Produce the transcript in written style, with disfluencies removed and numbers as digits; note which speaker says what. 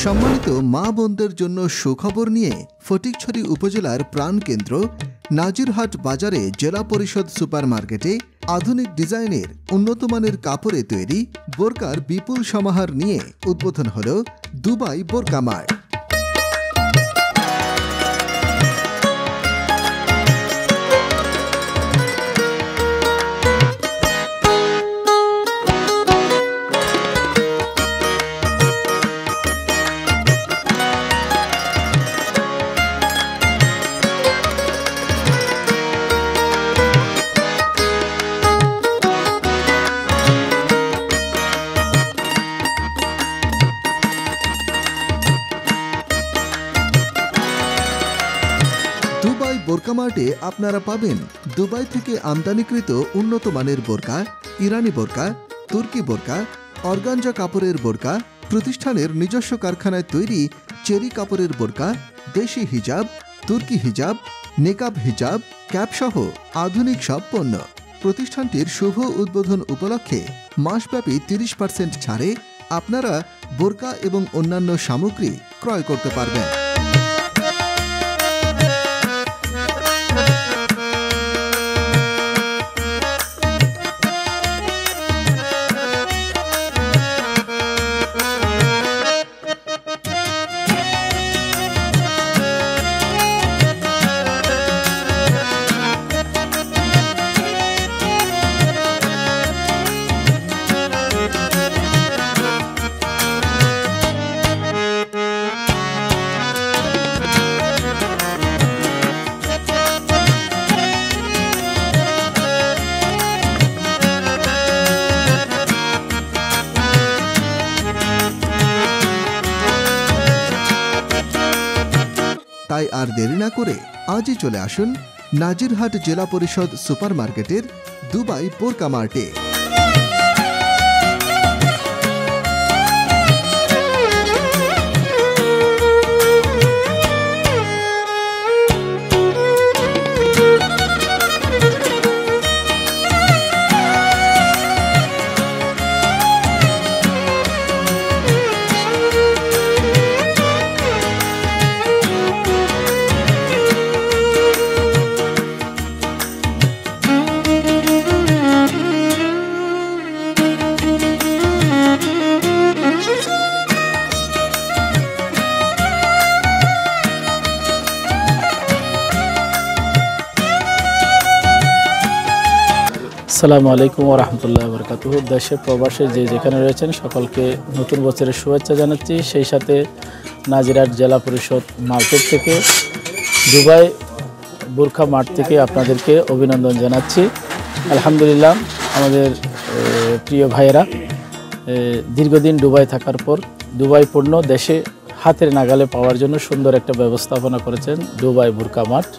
Speaker 1: সম্মানিত মা বোনদের জন্য সুখবর নিয়ে ফটিকছড়ি উপজেলার প্রাণকেন্দ্র নাজিরহাট বাজারে জেলা পরিষদ সুপারমার্কেটে আধুনিক ডিজাইনের উন্নতমানের কাপড়ে তৈরি বোরকার বিপুল সমাহার নিয়ে উদ্বোধন হল দুবাই বোরকা মার্ট। দুবাই বোরকা মার্টে আপনারা পাবেন দুবাই থেকে আমদানিকৃত উন্নত মানের বোরকা, ইরানি বোরকা, তুর্কি বোরকা, অর্গানজা কাপড়ের বোরকা, প্রতিষ্ঠানের নিজস্ব কারখানায় তৈরি চেরি কাপড়ের বোরকা, দেশি হিজাব, তুর্কি হিজাব, নেকাব হিজাব, ক্যাপসহ আধুনিক সব পণ্য। প্রতিষ্ঠানটির শুভ উদ্বোধন উপলক্ষে মাসব্যাপী 30% ছাড়ে আপনারা বোরকা এবং অন্যান্য সামগ্রী ক্রয় করতে পারবেন। তাই আর দেরি না করে আজই চলে আসুন নাজিরহাট জেলা পরিষদ সুপারমার্কেটের দুবাই বোরকা মার্টে।
Speaker 2: আসসালামু আলাইকুম ওয়া রাহমাতুল্লাহি ওয়া বারাকাতুহু। দেশে প্রবাসে যে যেখানে রয়েছেন সকলকে নতুন বছরের শুভেচ্ছা জানাচ্ছি। সেই সাথে নাজিরহাট জেলা পরিষদ মার্কেট থেকে দুবাই বোরকা মার্ট থেকে আপনাদেরকে অভিনন্দন জানাচ্ছি। আলহামদুলিল্লাহ, আমাদের প্রিয় ভাইয়েরা দীর্ঘদিন দুবাই থাকার পর দুবাই পণ্য দেশে হাতের নাগালে পাওয়ার জন্য সুন্দর একটা ব্যবস্থাপনা করেছেন দুবাই বোরকা মার্ট।